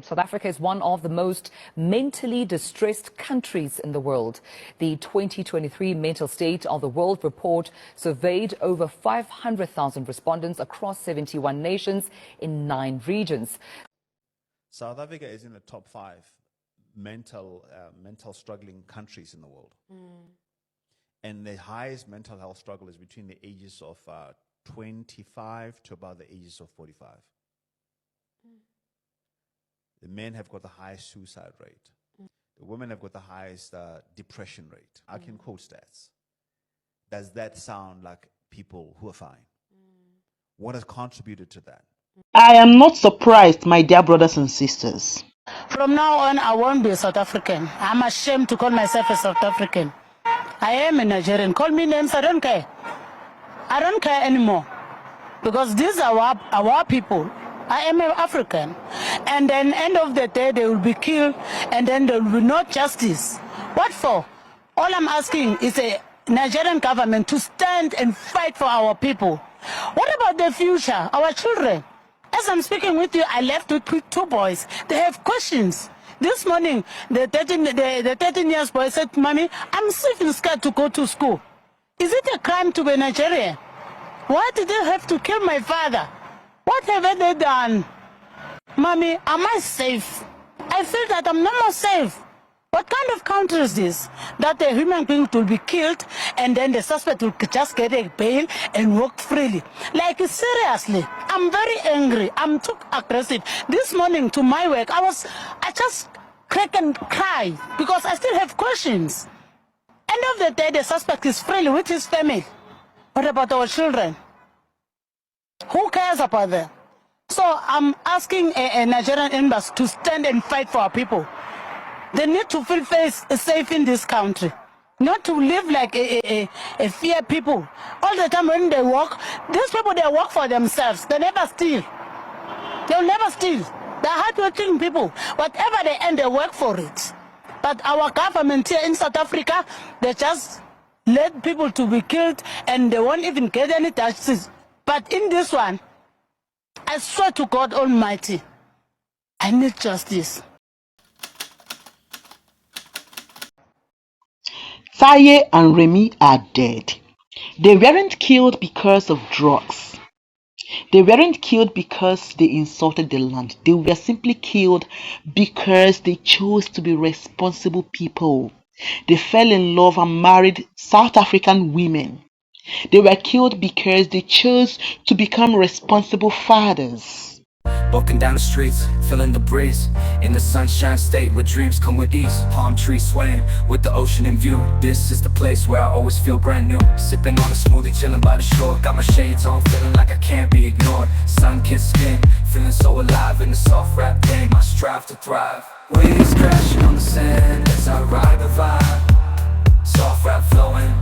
South Africa is one of the most mentally distressed countries in the world. The 2023 Mental State of the World report surveyed over 500,000 respondents across 71 nations in 9 regions. South Africa is in the top 5 mental struggling countries in the world. And the highest mental health struggle is between the ages of 25 to about the ages of 45. The men have got the highest suicide rate. The women have got the highest depression rate. I can quote stats. Does that sound like people who are fine? What has contributed to that? I am not surprised, my dear brothers and sisters. From now on, I won't be a South African. I'm ashamed to call myself a South African. I am a Nigerian. Call me names, I don't care. I don't care anymore. Because these are our people. I am an African. And then end of the day, they will be killed, and then there will be no justice. What for? All I'm asking is a Nigerian government to stand and fight for our people. What about the future, our children? As I'm speaking with you, I left with 2 boys. They have questions. This morning, the 13 years boy said, "Mommy, I'm still scared to go to school. Is it a crime to be Nigerian? Why did they have to kill my father? What have they done? Mommy, am I safe? I feel that I'm no more safe. What kind of country is this? That a human being will be killed and then the suspect will just get a bail and walk freely. Like, seriously, I'm very angry. I'm too aggressive. This morning to my work, I just crack and cry because I still have questions. End of the day, the suspect is freely with his family. What about our children? Who cares about them? So I'm asking a Nigerian embassy to stand and fight for our people. They need to feel safe in this country, not to live like a fear people. All the time when they work, these people, they work for themselves. They never steal. They'll never steal. They're hardworking people. Whatever they earn, they work for it. But our government here in South Africa, they just let people to be killed and they won't even get any justice. But in this one, I swear to God Almighty, I need justice. Taye and Remy are dead. They weren't killed because of drugs. They weren't killed because they insulted the land. They were simply killed because they chose to be responsible people. They fell in love and married South African women. They were killed because they chose to become responsible fathers. Walking down the streets, feeling the breeze, in the sunshine state where dreams come with ease. Palm trees swaying with the ocean in view. This is the place where I always feel brand new. Sipping on a smoothie, chilling by the shore. Got my shades on, feeling like I can't be ignored. Sun-kissed skin, feeling so alive in the soft rap game. I strive to thrive. Waves crashing on the sand as I ride the vibe. Soft rap flowing.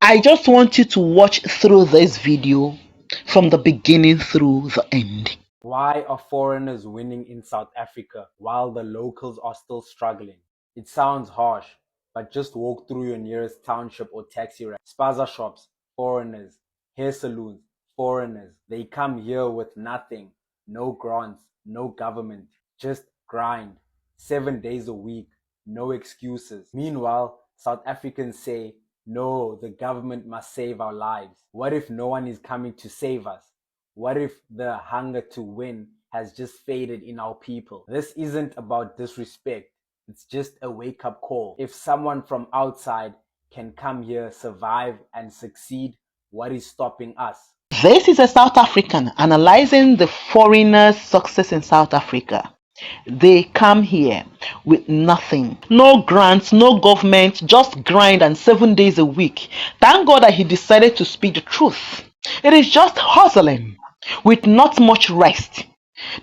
I just want you to watch through this video from the beginning through the end. Why are foreigners winning in South Africa while the locals are still struggling? It sounds harsh, but just walk through your nearest township or taxi rank. Spaza shops, foreigners. Hair saloons, foreigners. They come here with nothing. No grants, no government. Just grind. 7 days a week. No excuses. Meanwhile, South Africans say, no, the government must save our lives. What if no one is coming to save us? What if the hunger to win has just faded in our people? This isn't about disrespect. It's just a wake-up call. If someone from outside can come here, survive and succeed, what is stopping us? This is a South African analyzing the foreigners' success in South Africa. They come here with nothing. No grants, no government, just grind and 7 days a week. Thank God that he decided to speak the truth. It is just hustling with not much rest.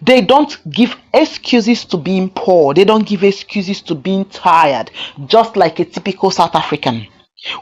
They don't give excuses to being poor. They don't give excuses to being tired, just like a typical South African.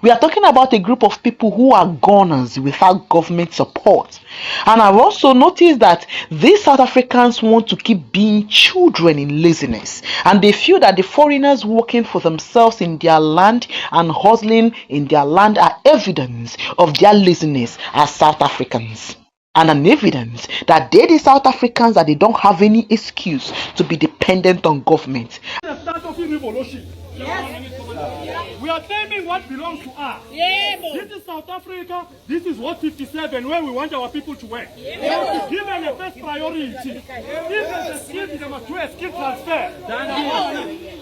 We are talking about a group of people who are goners without government support. And I've also noticed that these South Africans want to keep being children in laziness. And they feel that the foreigners working for themselves in their land and hustling in their land are evidence of their laziness as South Africans. and an evidence that the South Africans that they don't have any excuse to be dependent on government. The start of the revolution. Yes. We are claiming what belongs to us. This is South Africa. This is what 57 where we want our people to work. Given a first priority. If there's a skill, they must do a skill transfer.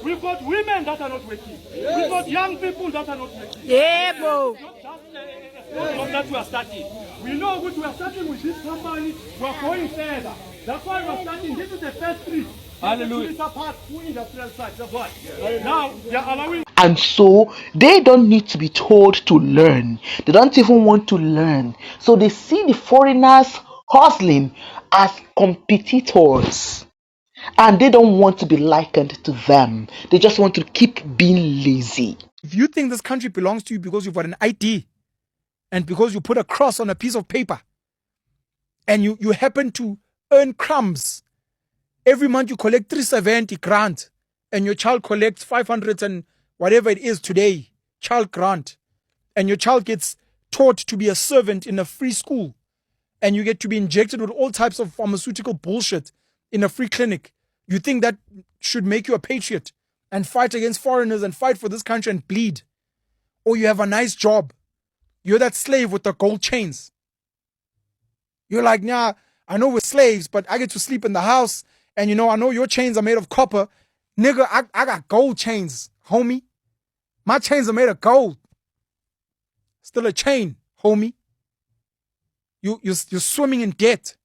We've got women that are not working. We've got young people that are not working. It's not just that we are starting. We know what we are starting with this company. We are going further. That's why we are starting. This is the first street. Hallelujah. Now they are allowing. And so they don't need to be told to learn. They don't even want to learn. So they see the foreigners hustling as competitors. And they don't want to be likened to them. They just want to keep being lazy. If you think this country belongs to you because you've got an ID and because you put a cross on a piece of paper and you happen to earn crumbs, every month you collect 370 grant and your child collects 500 and whatever it is today, child grant, and your child gets taught to be a servant in a free school and you get to be injected with all types of pharmaceutical bullshit in a free clinic, you think that should make you a patriot and fight against foreigners and fight for this country and bleed? Or you have a nice job. You're that slave with the gold chains. You're like, nah, I know we're slaves, but I get to sleep in the house. And you know, I know your chains are made of copper. Nigga, I got gold chains, homie. My chains are made of gold. Still a chain, homie. You're swimming in debt.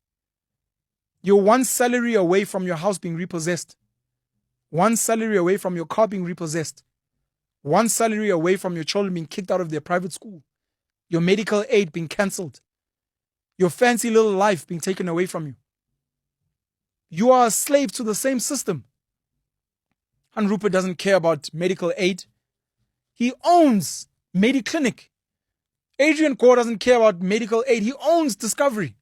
You're one salary away from your house being repossessed. One salary away from your car being repossessed. One salary away from your children being kicked out of their private school. Your medical aid being cancelled. Your fancy little life being taken away from you. You are a slave to the same system. And Rupert doesn't care about medical aid. He owns Mediclinic. Adrian Gore doesn't care about medical aid. He owns Discovery.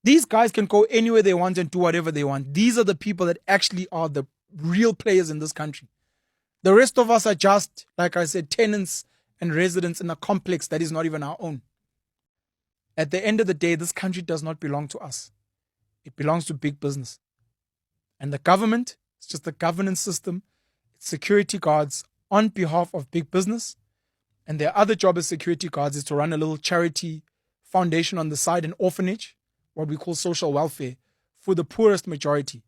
These guys can go anywhere they want and do whatever they want. These are the people that actually are the real players in this country. The rest of us are just, like I said, tenants and residents in a complex that is not even our own. At the end of the day, this country does not belong to us. It belongs to big business. And the government, it's just a governance system. It's security guards on behalf of big business. And their other job as security guards is to run a little charity foundation on the side, an orphanage, what we call social welfare, for the poorest majority.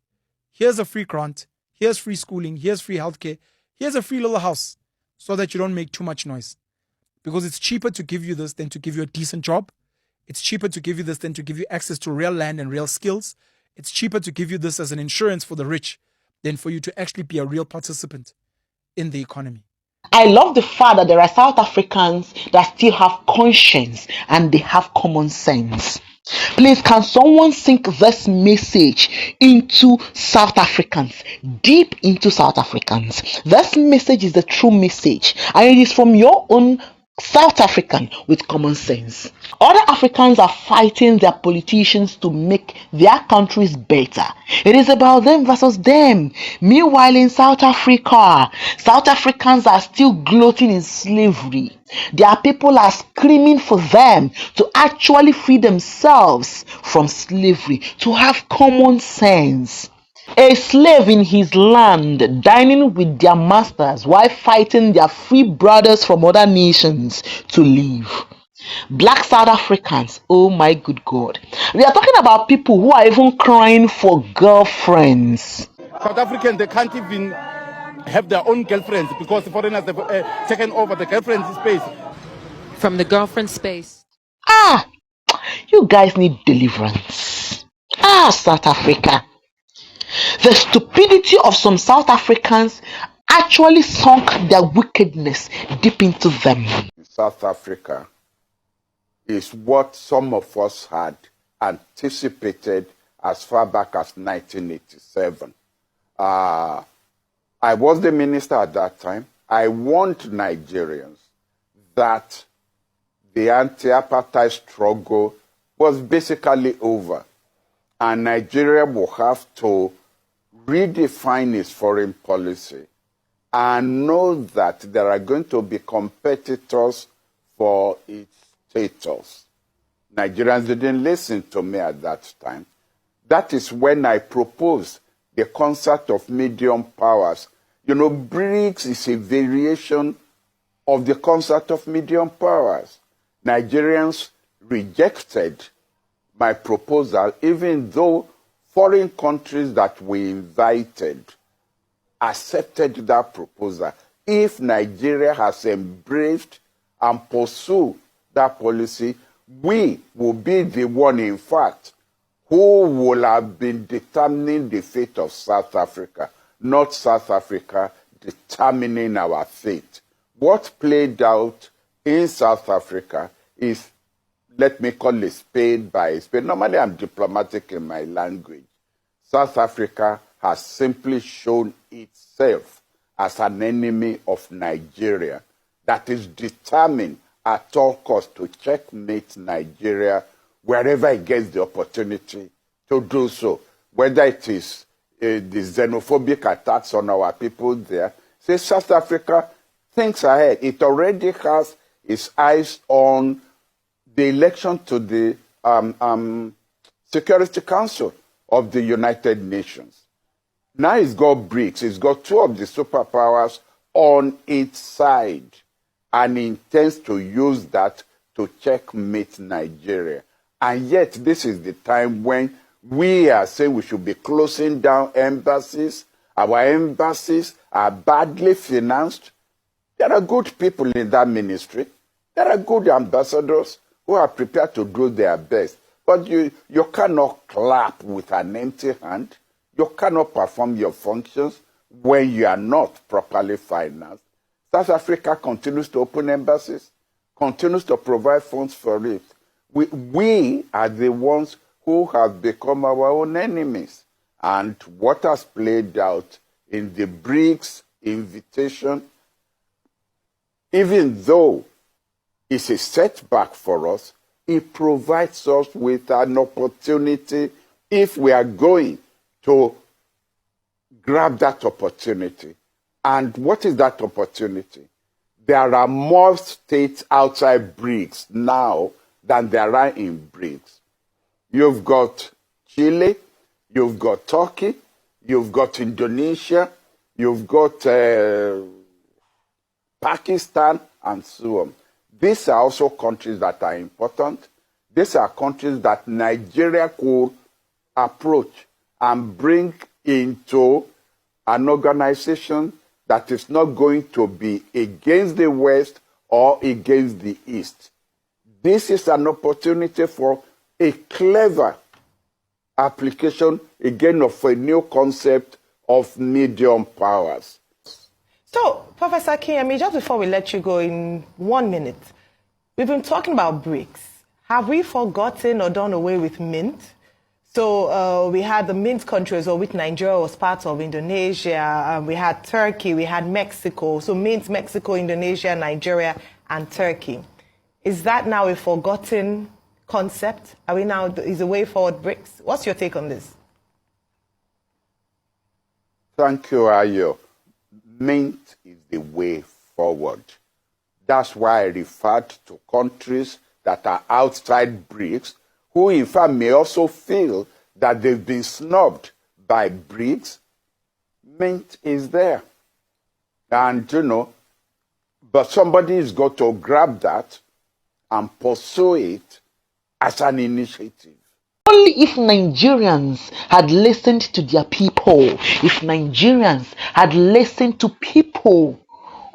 Here's a free grant. Here's free schooling. Here's free healthcare. Here's a free little house so that you don't make too much noise. Because it's cheaper to give you this than to give you a decent job. It's cheaper to give you this than to give you access to real land and real skills. It's cheaper to give you this as an insurance for the rich than for you to actually be a real participant in the economy. I love the fact that there are South Africans that still have conscience and they have common sense. Please, can someone sink this message into South Africans, deep into South Africans? This message is the true message, and it is from your own South African with common sense. Other Africans are fighting their politicians to make their countries better. It is about them versus them. Meanwhile, in South Africa, South Africans are still gloating in slavery. Their people are screaming for them to actually free themselves from slavery, to have common sense. A slave in his land, dining with their masters while fighting their free brothers from other nations to live. Black South Africans, oh my good God. We are talking about people who are even crying for girlfriends. South Africans, they can't even have their own girlfriends because the foreigners have taken over the girlfriend space. From the girlfriend space. You guys need deliverance. South Africa. The stupidity of some South Africans actually sunk their wickedness deep into them. South Africa is what some of us had anticipated as far back as 1987. I was the minister at that time. I warned Nigerians that the anti-apartheid struggle was basically over, and Nigeria will have to redefine its foreign policy and know that there are going to be competitors for its status. Nigerians didn't listen to me at that time. That is when I proposed the concept of medium powers. You know, BRICS is a variation of the concept of medium powers. Nigerians rejected my proposal, even though foreign countries that we invited accepted that proposal. If Nigeria has embraced and pursued that policy, we will be the one, in fact, who will have been determining the fate of South Africa, not South Africa determining our fate. What played out in South Africa is, let me call it spade by spade. Normally I'm diplomatic in my language. South Africa has simply shown itself as an enemy of Nigeria that is determined at all costs to checkmate Nigeria wherever it gets the opportunity to do so. Whether it is the xenophobic attacks on our people there. Say South Africa thinks ahead. It already has its eyes on the election to the Security Council of the United Nations. Now it's got BRICS. It's got two of the superpowers on its side and intends to use that to checkmate Nigeria. And yet this is the time when we are saying we should be closing down embassies. Our embassies are badly financed. There are good people in that ministry. There are good ambassadors who are prepared to do their best. But you cannot clap with an empty hand. You cannot perform your functions when you are not properly financed. South Africa continues to open embassies, continues to provide funds for it. We are the ones who have become our own enemies. And what has played out in the BRICS invitation, even though it's a setback for us, it provides us with an opportunity if we are going to grab that opportunity. And what is that opportunity? There are more states outside BRICS now than there are in BRICS. You've got Chile, you've got Turkey, you've got Indonesia, you've got Pakistan, and so on. These are also countries that are important. These are countries that Nigeria could approach and bring into an organization that is not going to be against the West or against the East. This is an opportunity for a clever application, again, of a new concept of medium powers. So, Professor Kiyemi, just before we let you go in 1 minute, we've been talking about BRICS. Have we forgotten or done away with Mint? So we had the Mint countries, of which Nigeria was part of, Indonesia, we had Turkey, we had Mexico. So Mint, Mexico, Indonesia, Nigeria, and Turkey. Is that now a forgotten concept? Are we now, is the way forward BRICS? What's your take on this? Thank you, Ayo. Mint is the way forward. That's why I referred to countries that are outside BRICS, who in fact may also feel that they've been snubbed by BRICS. Mint is there. And, you know, but somebody's got to grab that and pursue it as an initiative. Only if Nigerians had listened to their people, if Nigerians had listened to people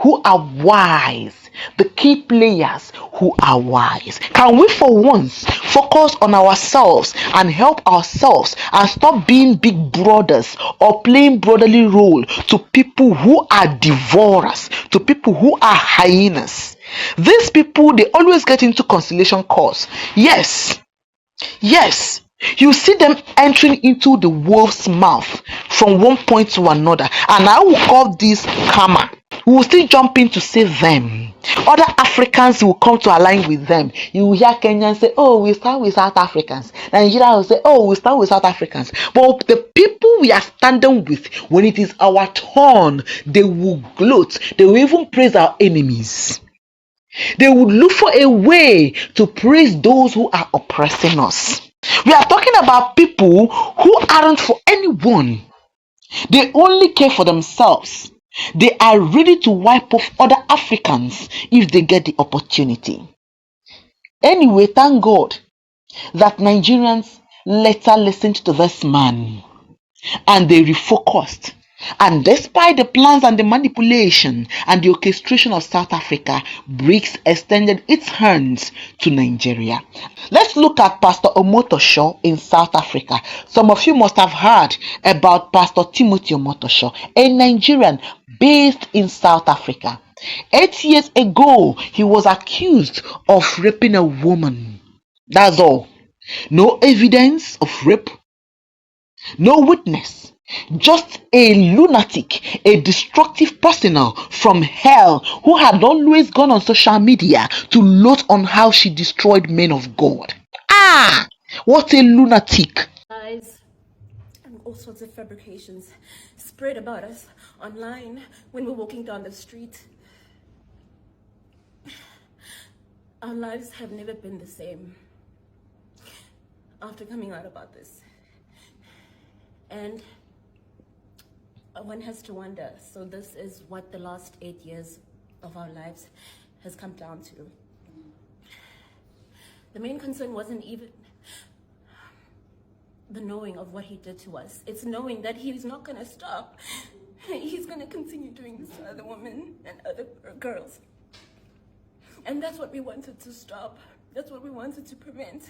who are wise, the key players who are wise, can we for once focus on ourselves and help ourselves and stop being big brothers or playing brotherly role to people who are devourers, to people who are hyenas. These people, they always get into conciliation calls. Yes, you see them entering into the wolf's mouth from one point to another, and I will call this karma. We will still jump in to save them. Other Africans will come to align with them. You will hear Kenyans say, oh, we start with South Africans. Nigeria will say, oh, we start with South Africans. But the people we are standing with, when it is our turn, they will gloat. They will even praise our enemies. They would look for a way to praise those who are oppressing us. We are talking about people who aren't for anyone. They only care for themselves. They are ready to wipe off other Africans if they get the opportunity. Anyway, thank God that Nigerians later listened to this man and they refocused. And despite the plans and the manipulation and the orchestration of South Africa, BRICS extended its hands to Nigeria. Let's look at Pastor Omotoso in South Africa. Some of you must have heard about Pastor Timothy Omotoso, a Nigerian based in South Africa. 8 years ago, he was accused of raping a woman. That's all. No evidence of rape, no witness. Just a lunatic, a destructive person from hell who had always gone on social media to gloat on how she destroyed men of God. Ah, what a lunatic. Lies and all sorts of fabrications spread about us online when we're walking down the street. Our lives have never been the same after coming out about this. And one has to wonder, so this is what the last 8 years of our lives has come down to. The main concern wasn't even the knowing of what he did to us. It's knowing that he's not going to stop. He's going to continue doing this to other women and other girls. And that's what we wanted to stop. That's what we wanted to prevent.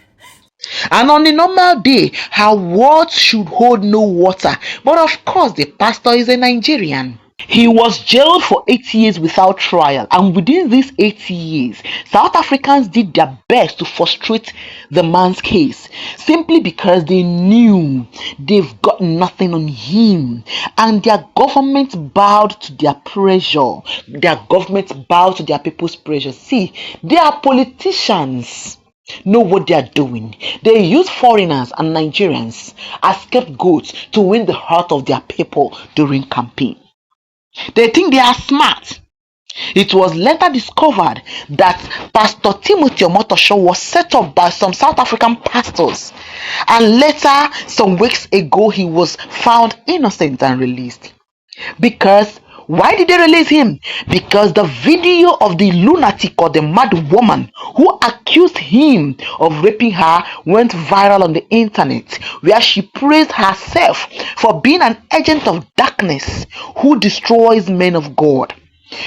And on a normal day, her words should hold no water. But of course, the pastor is a Nigerian. He was jailed for 8 years without trial, and within these 8 years, South Africans did their best to frustrate the man's case, simply because they knew they've got nothing on him, and their government bowed to their pressure. Their government bowed to their people's pressure. See, they are politicians. Know what they are doing. They use foreigners and Nigerians as scapegoats to win the heart of their people during campaign. They think they are smart. It was later discovered that Pastor Timothy Omotoso was set up by some South African pastors, and later, some weeks ago, he was found innocent and released. Because why did they release him? Because the video of the lunatic or the mad woman who accused him of raping her went viral on the internet, where she praised herself for being an agent of darkness who destroys men of God.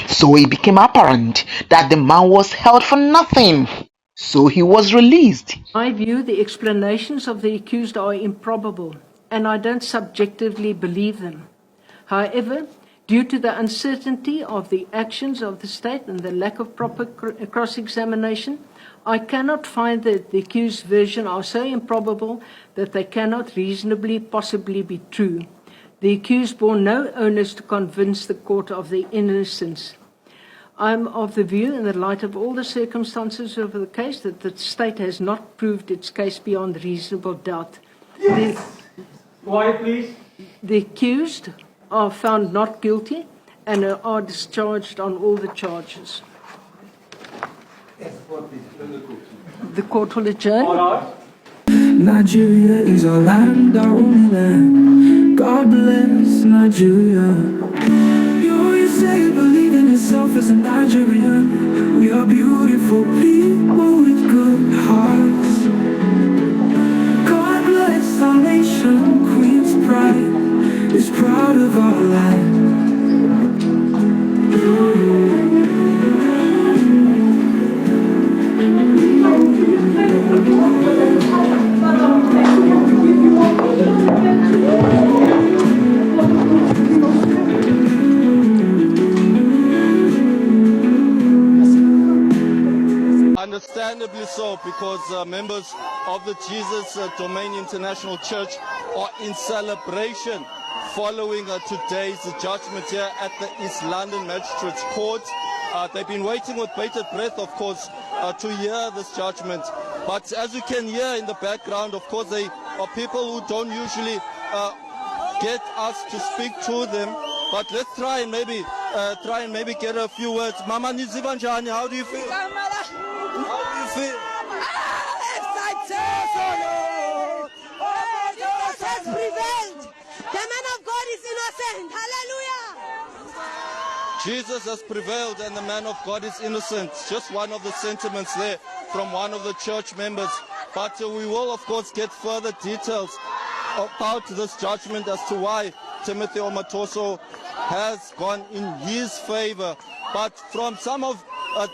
So it became apparent that the man was held for nothing. So he was released. In my view, the explanations of the accused are improbable, and I don't subjectively believe them. However, due to the uncertainty of the actions of the state and the lack of proper cross-examination, I cannot find that the accused version are so improbable that they cannot reasonably possibly be true. The accused bore no onus to convince the court of their innocence. I am of the view, in the light of all the circumstances of the case, that the state has not proved its case beyond reasonable doubt. Yes. Quiet, please. The accused are found not guilty and are discharged on all the charges. The court will adjourn. Nigeria is our land, our only land. God bless Nigeria. You always say you believe in yourself as a Nigerian. We are beautiful people with good hearts. God bless our nation, Qinspride is proud of our land. Understandably so, because members of the Jesus Domain International Church are in celebration following today's judgment here at the East London Magistrates Court. They've been waiting with bated breath, of course, to hear this judgment. But as you can hear in the background, of course, they are people who don't usually get us to speak to them. But let's try and maybe get a few words. Mama Nizivanjani, how do you feel? How do you feel? Jesus has prevailed. The man of God is innocent. Hallelujah. Jesus has prevailed and the man of God is innocent. Just one of the sentiments there from one of the church members. But we will, of course, get further details about this judgment as to why Timothy Omotoso has gone in his favor. But from some of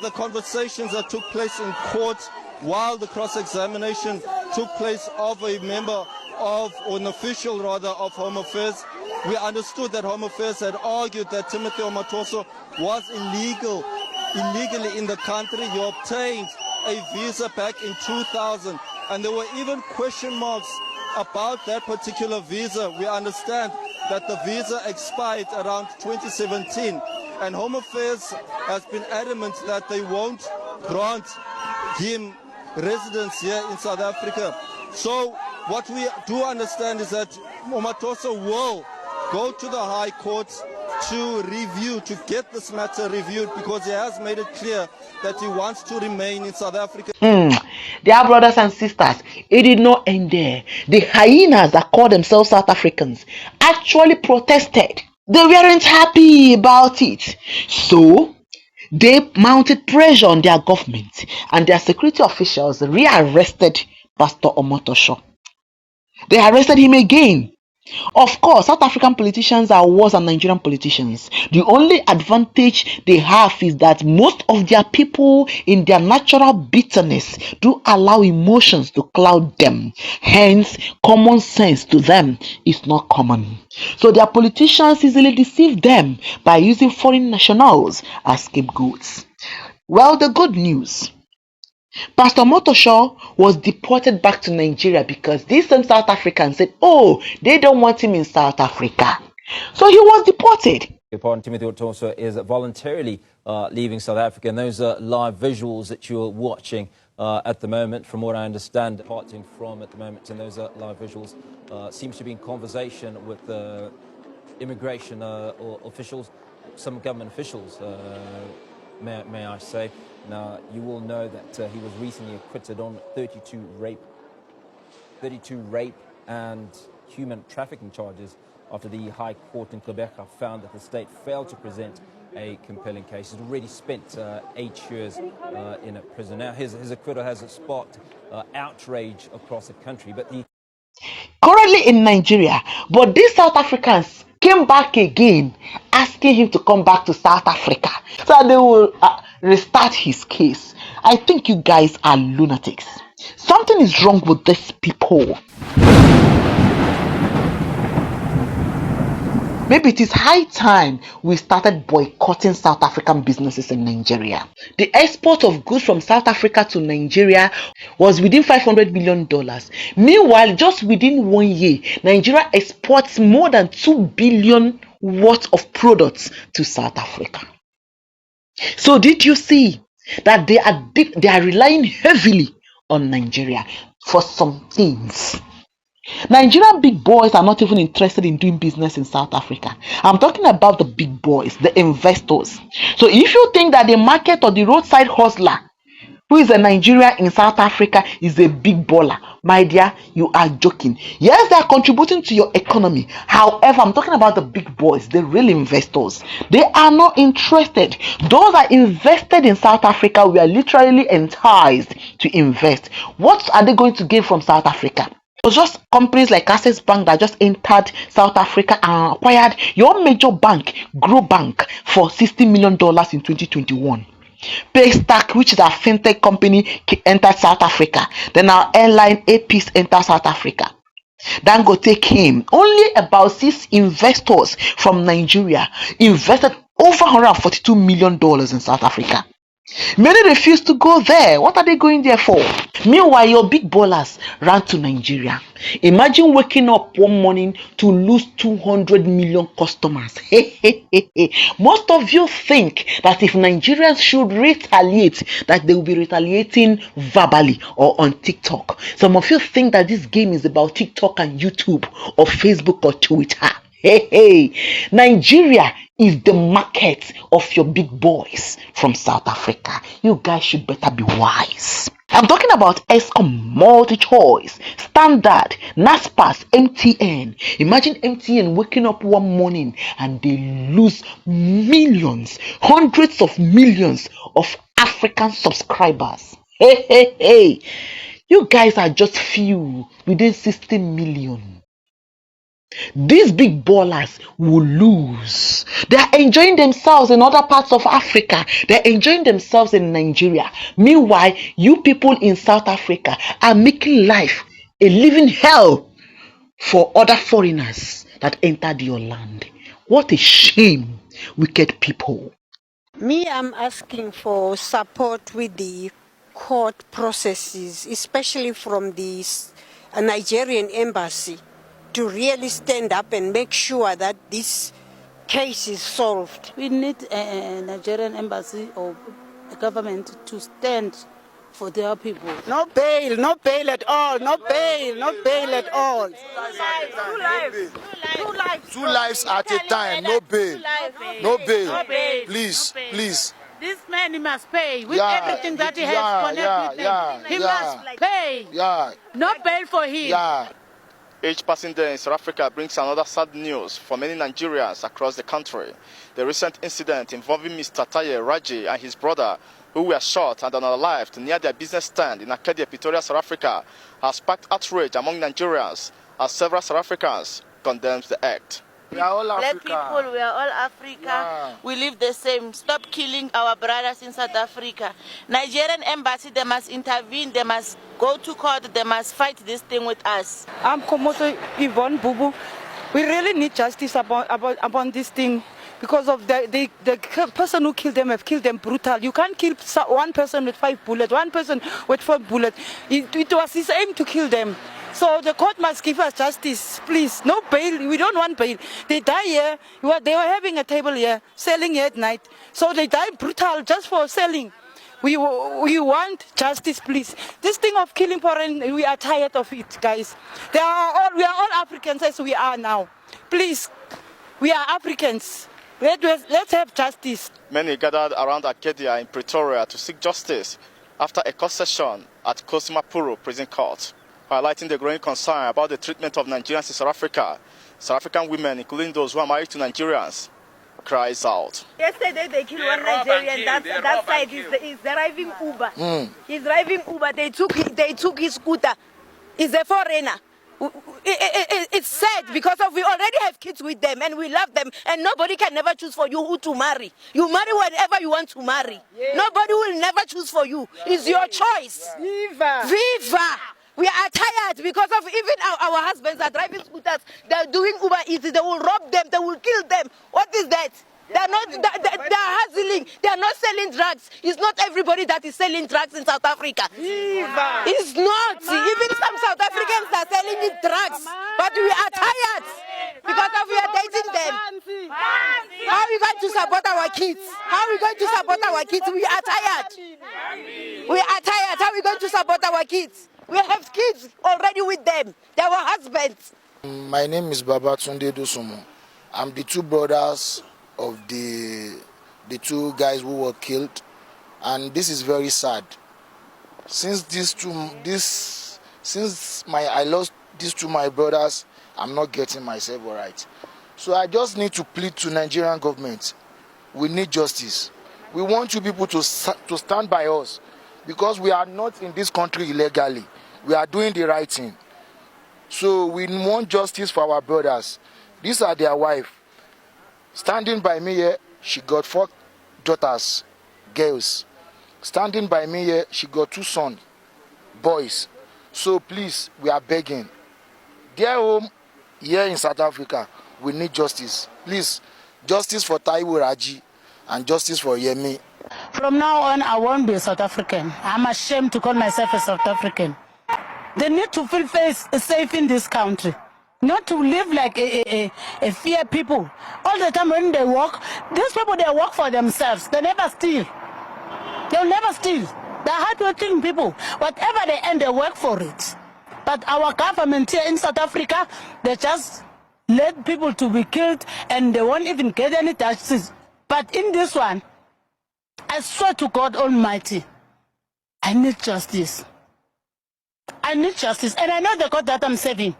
the conversations that took place in court while the cross-examination took place of a member of, or an official rather, of Home Affairs, we understood that Home Affairs had argued that Timothy Omotoso was illegally in the country. He obtained a visa back in 2000, and there were even question marks about that particular visa. We understand that the visa expired around 2017, and Home Affairs has been adamant that they won't grant him residence here in South Africa. So what we do understand is that Omotoso will go to the High Court to get this matter reviewed, because he has made it clear that he wants to remain in South Africa. Dear brothers and sisters, it did not end there. The hyenas that call themselves South Africans actually protested. They weren't happy about it. So they mounted pressure on their government, and their security officials rearrested Pastor Omotoso. They arrested him again. Of course, South African politicians are worse than Nigerian politicians. The only advantage they have is that most of their people, in their natural bitterness, do allow emotions to cloud them. Hence, common sense to them is not common. So their politicians easily deceive them by using foreign nationals as scapegoats. Well, the good news: Pastor Omotoso was deported back to Nigeria because these same South Africans said, oh, they don't want him in South Africa. So he was deported. Timothy Omotoso is voluntarily leaving South Africa, and those are live visuals that you're watching at the moment, from what I understand, departing from at the moment, and those are live visuals. Seems to be in conversation with immigration or officials, some government officials, may I say. Now, you will know that he was recently acquitted on 32 rape and human trafficking charges after the High Court in Quebec found that the state failed to present a compelling case. He's already spent 8 years in a prison. Now, his acquittal has sparked outrage across the country. But currently in Nigeria, but these South Africans came back again, asking him to come back to South Africa so that they will restart his case. I think you guys are lunatics. Something is wrong with these people. Maybe it is high time we started boycotting South African businesses in Nigeria. The export of goods from South Africa to Nigeria was within $500 million. Meanwhile, just within 1 year, Nigeria exports more than 2 billion worth of products to South Africa. So did you see that they are relying heavily on Nigeria for some things? Nigerian big boys are not even interested in doing business in South Africa. I'm talking about the big boys, the investors. So if you think that the market or the roadside hustler who is a Nigerian in South Africa is a big baller, my dear, you are joking. Yes, they are contributing to your economy. However, I'm talking about the big boys, the real investors. They are not interested. Those are invested in South Africa. We are literally enticed to invest. What are they going to gain from South Africa? It was just companies like Access Bank that just entered South Africa and acquired your major bank, Grow Bank, for $60 million in 2021. Paystack, which is a fintech company, entered South Africa. Then our airline APs entered South Africa. Dangote came. Only about 6 investors from Nigeria invested over $142 million in South Africa. Many refuse to go there. What are they going there for? Meanwhile, your big ballers ran to Nigeria. Imagine waking up one morning to lose 200 million customers. Most of you think that if Nigerians should retaliate, that they will be retaliating verbally or on TikTok. Some of you think that this game is about TikTok and YouTube or Facebook or Twitter. Nigeria is the market of your big boys from South Africa. You guys should better be wise. I'm talking about Eskom, MultiChoice, Standard, NASPAS, MTN. Imagine MTN waking up one morning and they lose millions, hundreds of millions of African subscribers. You guys are just few within 60 million. These big ballers will lose. They are enjoying themselves in other parts of Africa. They are enjoying themselves in Nigeria. Meanwhile, you people in South Africa are making life a living hell for other foreigners that entered your land. What a shame, wicked people. Me, I'm asking for support with the court processes, especially from the Nigerian embassy, to really stand up and make sure that this case is solved. We need a Nigerian embassy or a government to stand for their people. No bail at all, no bail at all. Two lives at a time, no bail. No bail. Please. This man, he must pay with everything that he has connected with them. He must pay. No bail for him. Each passing day in South Africa brings another sad news for many Nigerians across the country. The recent incident involving Mr. Taye Raji and his brother, who were shot and unalived near their business stand in Arcadia, Pretoria, South Africa, has sparked outrage among Nigerians as several South Africans condemns the act. We are all Africa. Black people, we are all Africa. We live the same. Stop killing our brothers in South Africa. Nigerian embassy, they must intervene. They must go to court. They must fight this thing with us. I'm Omotoso Yvonne Bubu. We really need justice upon this thing. Because of the person who killed them have killed them brutal. You can't kill one person with 5 bullets, one person with 4 bullets. It was his aim to kill them. So the court must give us justice, please. No bail. We don't want bail. They die here. They were having a table here, selling here at night. So they die brutal just for selling. We want justice, please. This thing of killing foreign, we are tired of it, guys. We are all Africans as we are now. Please, we are Africans. Let's have justice. Many gathered around Arcadia in Pretoria to seek justice after a court session at Qinspride prison court, highlighting the growing concern about the treatment of Nigerians in South Africa. South African women, including those who are married to Nigerians, cries out. Yesterday they killed one Nigerian. That side is driving Uber. He's driving Uber. They took his scooter. He's a foreigner. It's sad because we already have kids with them and we love them, and nobody can never choose for you who to marry. You marry whenever you want to marry. Nobody will never choose for you. It's your choice. Viva! We are tired because of even our husbands are driving scooters. They're doing Uber Eats. They will rob them. They will kill them. What is that? They're hustling. They are not selling drugs. It's not everybody that is selling drugs in South Africa. Viva. It's not. Even some South Africans are selling drugs. But we are tired because we are dating them. How are we going to support our kids? How are we going to support our kids? We are tired. We are tired. How are we going to support our kids? We have kids already with them. They are our husbands. My name is Babatunde Dosumo. I'm the two brothers of the two guys who were killed, and this is very sad. Since I lost these two my brothers, I'm not getting myself right. So I just need to plead to Nigerian government. We need justice. We want you people to stand by us, because we are not in this country illegally. We are doing the right thing. So we want justice for our brothers. These are their wives. Standing by me here, she got 4 daughters, girls. Standing by me here, she got 2 sons, boys. So please, we are begging. Dear home, here in South Africa, we need justice. Please, justice for Taiwo Raji and justice for Yemi. From now on, I won't be a South African. I'm ashamed to call myself a South African. They need to feel safe in this country. Not to live like a fear people. All the time when they walk, these people, they work for themselves. They never steal. They'll never steal. They're hardworking people. Whatever they earn, they work for it. But our government here in South Africa, they just let people to be killed and they won't even get any justice. But in this one, I swear to God Almighty, I need justice. I need justice. And I know the God that I'm serving,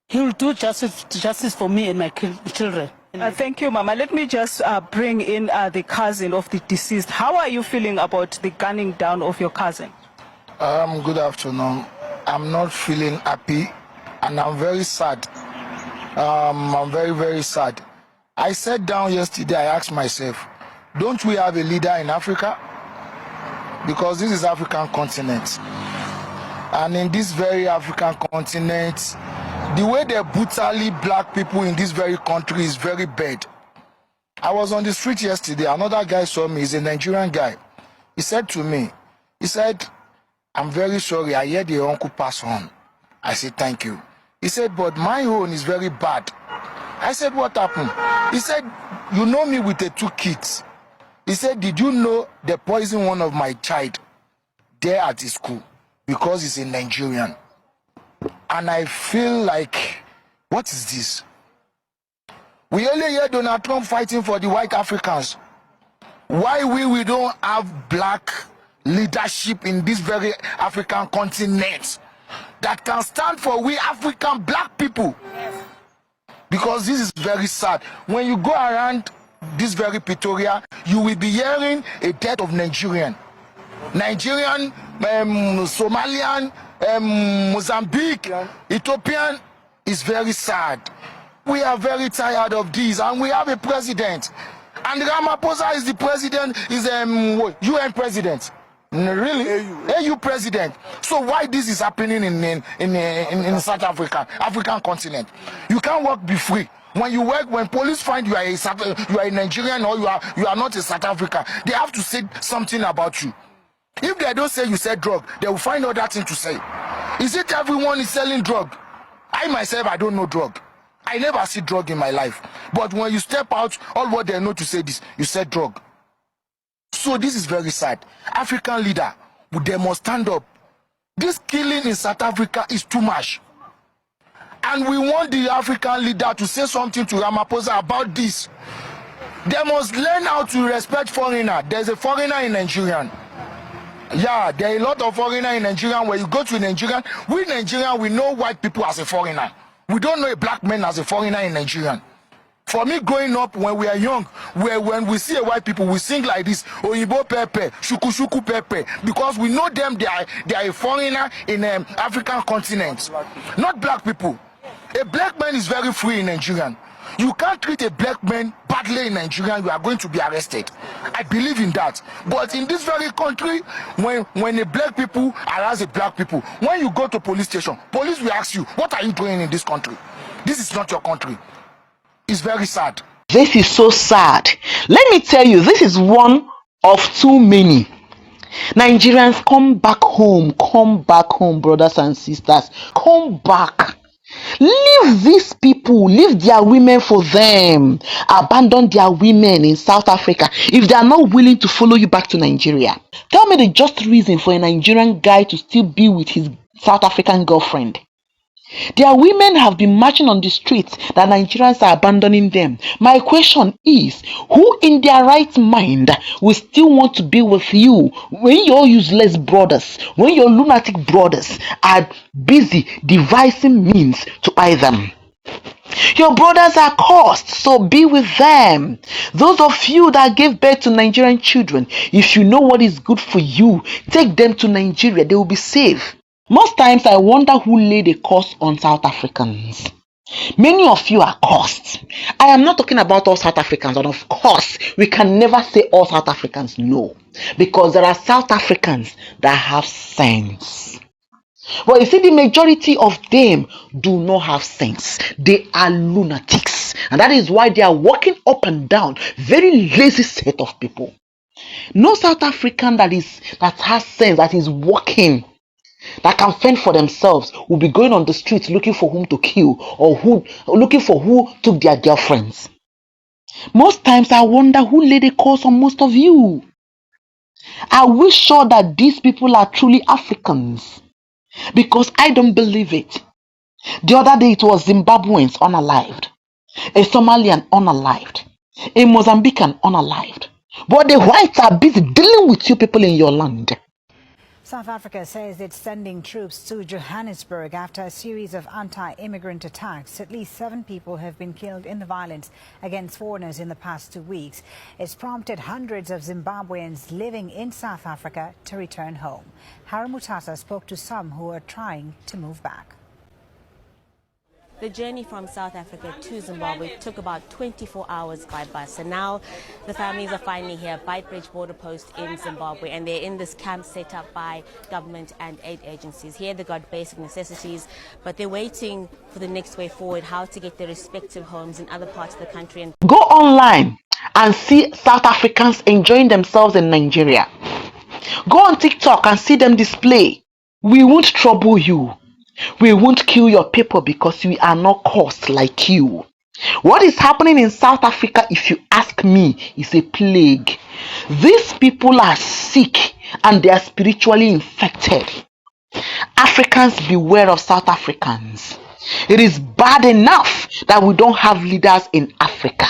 He will do justice for me and my children. Thank you, Mama. Let me just bring in the cousin of the deceased. How are you feeling about the gunning down of your cousin? Good afternoon. I'm not feeling happy and I'm very sad. I'm very, very sad. I sat down yesterday, I asked myself, don't we have a leader in Africa? Because this is African continent. And in this very African continent, the way they brutally black people in this very country is very bad. I was on the street yesterday, another guy saw me, he's a Nigerian guy. He said to me, he said, I'm very sorry, I heard your uncle pass on. I said, thank you. He said, but my own is very bad. I said, what happened? He said, you know me with the 2 kids. He said, did you know they poisoned one of my child there at his school because he's a Nigerian? And I feel like, what is this? We only hear Donald Trump fighting for the white Africans. Why we don't have black leadership in this very African continent that can stand for we African black people? Because this is very sad. When you go around this very Pretoria, you will be hearing a death of Nigerian, Somalian, Mozambique, Ethiopian. Is very sad. We are very tired of this, and we have a president. And Ramaphosa is the president, is UN president. Really? AU president. So why this is happening in South Africa, African continent? You can't work be free. When you work, when police find you are a Nigerian or you are not a South African, they have to say something about you. If they don't say you sell drug, they will find other thing to say. Is it everyone is selling drug? I myself, I don't know drug. I never see drug in my life. But when you step out, all what they know to say this, you said drug. So this is very sad. African leader, they must stand up. This killing in South Africa is too much. And we want the African leader to say something to Ramaphosa about this. They must learn how to respect foreigner. There's a foreigner in Nigerian. Yeah, there are a lot of foreigner in Nigeria. When you go to Nigerian, we Nigerian, we know white people as a foreigner. We don't know a black man as a foreigner in Nigerian. For me, growing up, when we are young, when we see a white people, we sing like this, Oyibo Pepe, Shuku Shuku Pepe, because we know them, they are a foreigner in African continent. Not black people. A black man is very free in Nigerian. You can't treat a black man badly in Nigeria, you are going to be arrested. I believe in that. But in this very country, when a black people harass a black people, when you go to police station, police will ask you, what are you doing in this country? This is not your country. It's very sad. This is so sad. Let me tell you, this is one of too many. Nigerians, come back home, brothers and sisters. Come back. Leave these people, leave their women for them. Abandon their women in South Africa if they are not willing to follow you back to Nigeria. Tell me the just reason for a Nigerian guy to still be with his South African girlfriend. Their women have been marching on the streets that Nigerians are abandoning them. My question is, who in their right mind will still want to be with you when your useless brothers, when your lunatic brothers are busy devising means to eye them? Your brothers are cursed, so be with them. Those of you that gave birth to Nigerian children, if you know what is good for you, take them to Nigeria, they will be safe. Most times I wonder who laid a curse on South Africans. Many of you are cursed. I am not talking about all South Africans, and of course, we can never say all South Africans no, because there are South Africans that have sense. But you see, the majority of them do not have sense. They are lunatics, and that is why they are walking up and down. Very lazy set of people. No South African that has sense, that is walking, that can fend for themselves, will be going on the streets looking for whom to kill or looking for who took their girlfriends. Most times I wonder who laid a curse on most of you. Are we sure that these people are truly Africans? Because I don't believe it. The other day it was Zimbabweans unalived. a Somalian unalived, a Mozambican unalived. But the whites are busy dealing with you people in your land. South Africa says it's sending troops to Johannesburg after a series of anti-immigrant attacks. At least 7 people have been killed in the violence against foreigners in the past 2 weeks. It's prompted hundreds of Zimbabweans living in South Africa to return home. Omotoso spoke to some who are trying to move back. The journey from South Africa to Zimbabwe took about 24 hours by bus, and now the families are finally here at Beitbridge border post in Zimbabwe, and they're in this camp set up by government and aid agencies. Here they got basic necessities, but they're waiting for the next way forward, how to get their respective homes in other parts of the country. And go online and see South Africans enjoying themselves in Nigeria. Go on TikTok and see them display. We won't trouble you. We won't kill your people because we are not cursed like you. What is happening in South Africa, if you ask me, is a plague. These people are sick and they are spiritually infected. Africans, beware of South Africans. It is bad enough that we don't have leaders in Africa.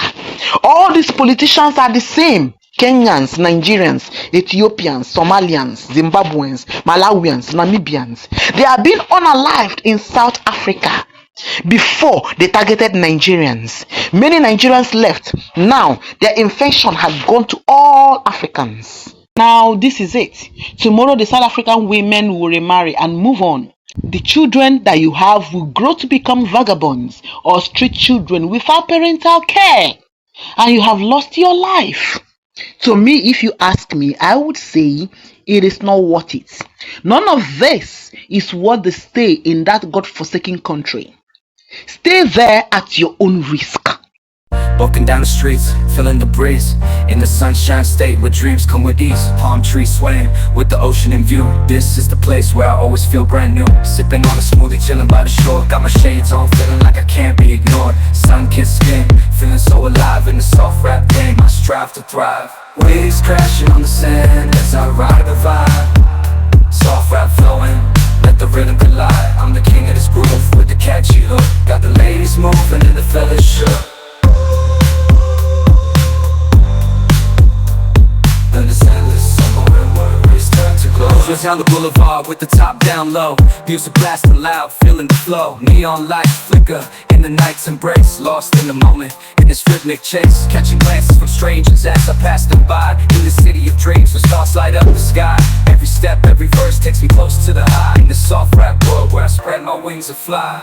All these politicians are the same. Kenyans, Nigerians, Ethiopians, Somalians, Zimbabweans, Malawians, Namibians. They are being unalived in South Africa. Before, they targeted Nigerians. Many Nigerians left. Now, their infection has gone to all Africans. Now, this is it. Tomorrow, the South African women will remarry and move on. The children that you have will grow to become vagabonds or street children without parental care. And you have lost your life. To me, if you ask me, I would say it is not worth it. None of this is worth the stay in that God-forsaken country. Stay there at your own risk. Walking down the streets, feeling the breeze. In the sunshine state where dreams come with ease. Palm trees swaying with the ocean in view. This is the place where I always feel brand new. Sipping on a smoothie, chilling by the shore. Got my shades on, feeling like I can't be ignored. Sun-kissed skin, feeling so alive in the soft rap game. I strive to thrive. Waves crashing on the sand as I ride the vibe. Soft rap flowing, let the rhythm collide. I'm the king of this groove with the catchy hook. Got the ladies moving and the fellas shook. Just down the boulevard with the top down low. Music blasting loud, feeling the flow. Neon lights flicker in the night's embrace. Lost in the moment, in this rhythmic chase. Catching glances from strangers as I pass them by. In the city of dreams where stars light up the sky. Every step, every verse takes me close to the high. In the soft rap world where I spread my wings and fly.